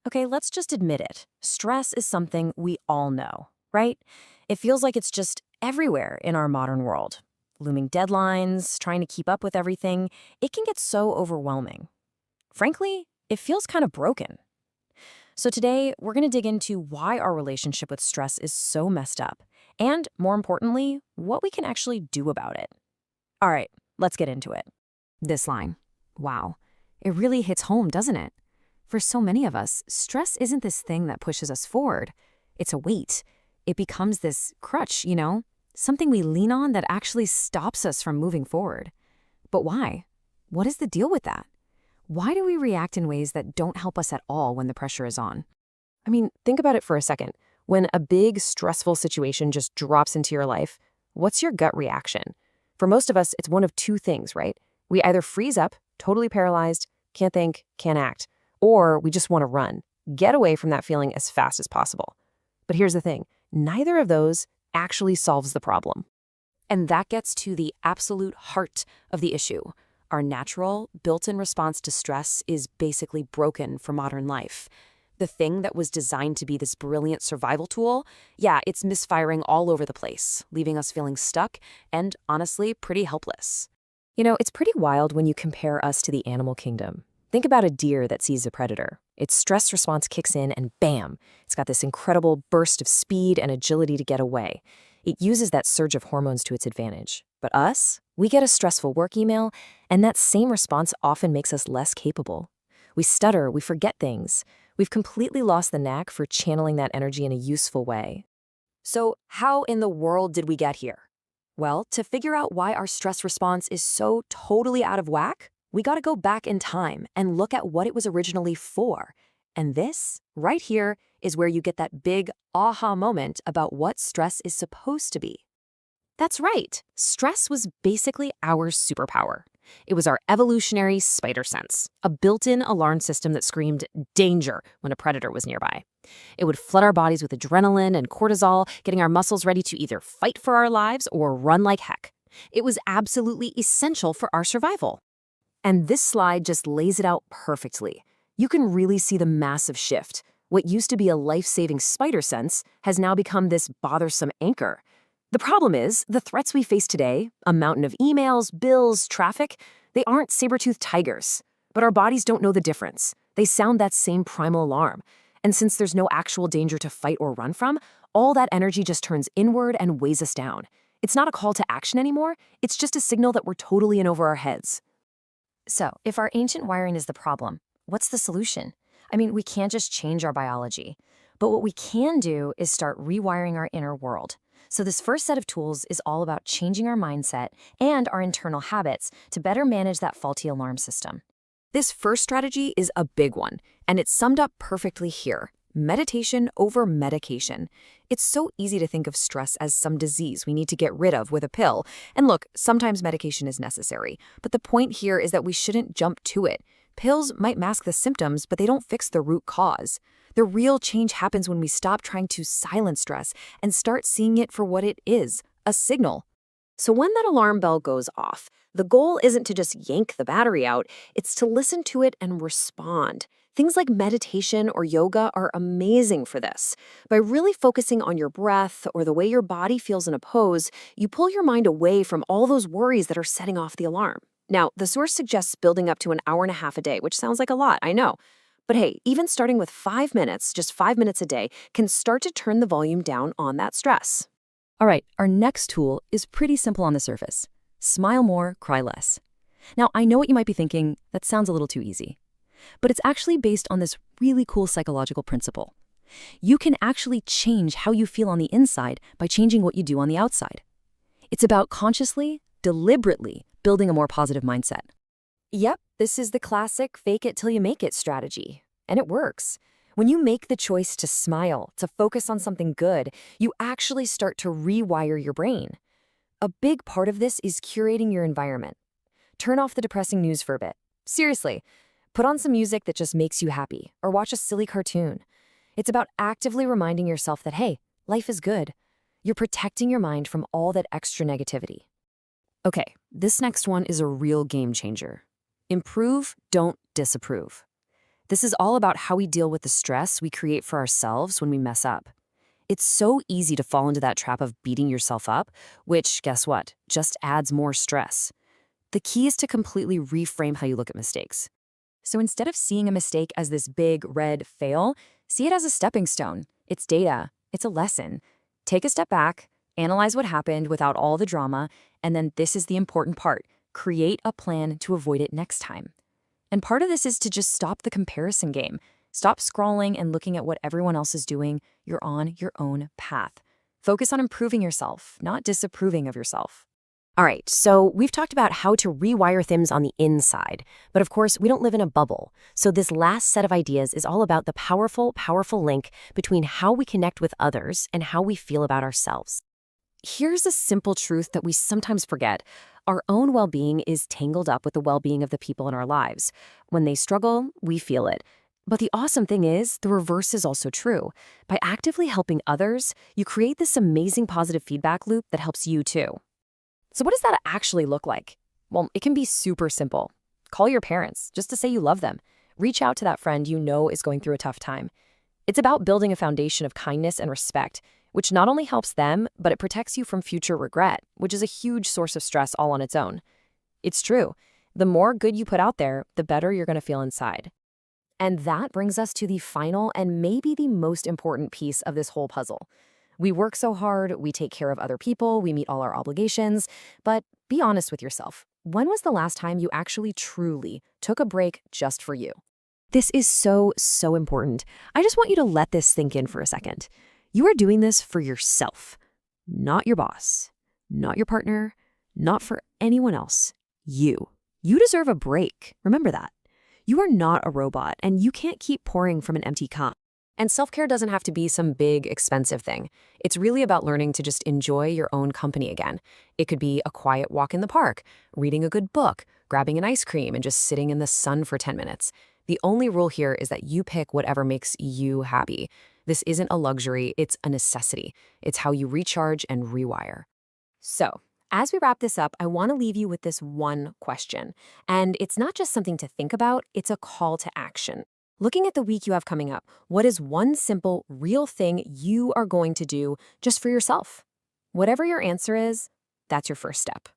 Okay, let's just admit it. Stress is something we all know, right? It feels like it's just everywhere in our modern world. Looming deadlines, trying to keep up with everything, it can get so overwhelming. Frankly, it feels kind of broken. So today, we're going to dig into why our relationship with stress is so messed up, and more importantly, what we can actually do about it. All right, let's get into it. This line. Wow. It really hits home, doesn't it? For so many of us, stress isn't this thing that pushes us forward. It's a weight. It becomes this crutch, something we lean on that actually stops us from moving forward. But why? What is the deal with that? Why do we react in ways that don't help us at all when the pressure is on? I mean, think about it for a second. When a big, stressful situation just drops into your life, what's your gut reaction? For most of us, it's one of two things, right? We either freeze up, totally paralyzed, can't think, can't act, or we just want to run, get away from that feeling as fast as possible. But here's the thing, neither of those actually solves the problem. And that gets to the absolute heart of the issue. Our natural, built-in response to stress is basically broken for modern life. The thing that was designed to be this brilliant survival tool, it's misfiring all over the place, leaving us feeling stuck and, honestly, pretty helpless. It's pretty wild when you compare us to the animal kingdom. Think about a deer that sees a predator. Its stress response kicks in and bam, it's got this incredible burst of speed and agility to get away. It uses that surge of hormones to its advantage. But us, we get a stressful work email, and that same response often makes us less capable. We stutter, we forget things. We've completely lost the knack for channeling that energy in a useful way. So how in the world did we get here? Well, to figure out why our stress response is so totally out of whack, we got to go back in time and look at what it was originally for. And this, right here, is where you get that big aha moment about what stress is supposed to be. That's right. Stress was basically our superpower. It was our evolutionary spider sense, a built-in alarm system that screamed danger when a predator was nearby. It would flood our bodies with adrenaline and cortisol, getting our muscles ready to either fight for our lives or run like heck. It was absolutely essential for our survival. And this slide just lays it out perfectly. You can really see the massive shift. What used to be a life-saving spider sense has now become this bothersome anchor. The problem is, the threats we face today, a mountain of emails, bills, traffic, they aren't saber-toothed tigers. But our bodies don't know the difference. They sound that same primal alarm. And since there's no actual danger to fight or run from, all that energy just turns inward and weighs us down. It's not a call to action anymore, it's just a signal that we're totally in over our heads. So, if our ancient wiring is the problem, what's the solution? I mean, we can't just change our biology. But what we can do is start rewiring our inner world. So this first set of tools is all about changing our mindset and our internal habits to better manage that faulty alarm system. This first strategy is a big one, and it's summed up perfectly here. Meditation over medication. It's so easy to think of stress as some disease we need to get rid of with a pill. And look, sometimes medication is necessary, but the point here is that we shouldn't jump to it. Pills might mask the symptoms, but they don't fix the root cause. The real change happens when we stop trying to silence stress and start seeing it for what it is, a signal. So when that alarm bell goes off, the goal isn't to just yank the battery out, it's to listen to it and respond. Things like meditation or yoga are amazing for this. By really focusing on your breath or the way your body feels in a pose, you pull your mind away from all those worries that are setting off the alarm. Now, the source suggests building up to an hour and a half a day, which sounds like a lot, I know. But hey, even starting with 5 minutes, just 5 minutes a day, can start to turn the volume down on that stress. All right, our next tool is pretty simple on the surface. Smile more, cry less. Now, I know what you might be thinking, that sounds a little too easy. But it's actually based on this really cool psychological principle. You can actually change how you feel on the inside by changing what you do on the outside. It's about consciously, deliberately building a more positive mindset. Yep, this is the classic fake it till you make it strategy. And it works. When you make the choice to smile, to focus on something good, you actually start to rewire your brain. A big part of this is curating your environment. Turn off the depressing news for a bit. Seriously, put on some music that just makes you happy, or watch a silly cartoon. It's about actively reminding yourself that, hey, life is good. You're protecting your mind from all that extra negativity. Okay, this next one is a real game changer. Improve, don't disapprove. This is all about how we deal with the stress we create for ourselves when we mess up. It's so easy to fall into that trap of beating yourself up, which, guess what, just adds more stress. The key is to completely reframe how you look at mistakes. So instead of seeing a mistake as this big red fail, see it as a stepping stone. It's data. It's a lesson. Take a step back, analyze what happened without all the drama, and then this is the important part. Create a plan to avoid it next time. And part of this is to just stop the comparison game. Stop scrolling and looking at what everyone else is doing. You're on your own path. Focus on improving yourself, not disapproving of yourself. All right, so we've talked about how to rewire things on the inside, but of course, we don't live in a bubble. So this last set of ideas is all about the powerful, powerful link between how we connect with others and how we feel about ourselves. Here's a simple truth that we sometimes forget. Our own well-being is tangled up with the well-being of the people in our lives. When they struggle, we feel it. But the awesome thing is, the reverse is also true. By actively helping others, you create this amazing positive feedback loop that helps you too. So what does that actually look like? Well, it can be super simple. Call your parents just to say you love them. Reach out to that friend you know is going through a tough time. It's about building a foundation of kindness and respect, which not only helps them, but it protects you from future regret, which is a huge source of stress all on its own. It's true. The more good you put out there, the better you're going to feel inside. And that brings us to the final and maybe the most important piece of this whole puzzle. We work so hard, we take care of other people, we meet all our obligations, but be honest with yourself. When was the last time you actually truly took a break just for you? This is so, so important. I just want you to let this sink in for a second. You are doing this for yourself, not your boss, not your partner, not for anyone else. You. You deserve a break. Remember that. You are not a robot, and you can't keep pouring from an empty cup. And self-care doesn't have to be some big, expensive thing. It's really about learning to just enjoy your own company again. It could be a quiet walk in the park, reading a good book, grabbing an ice cream, and just sitting in the sun for 10 minutes. The only rule here is that you pick whatever makes you happy. This isn't a luxury, it's a necessity. It's how you recharge and rewire. So, as we wrap this up, I want to leave you with this one question. And it's not just something to think about, it's a call to action. Looking at the week you have coming up, what is one simple, real thing you are going to do just for yourself? Whatever your answer is, that's your first step.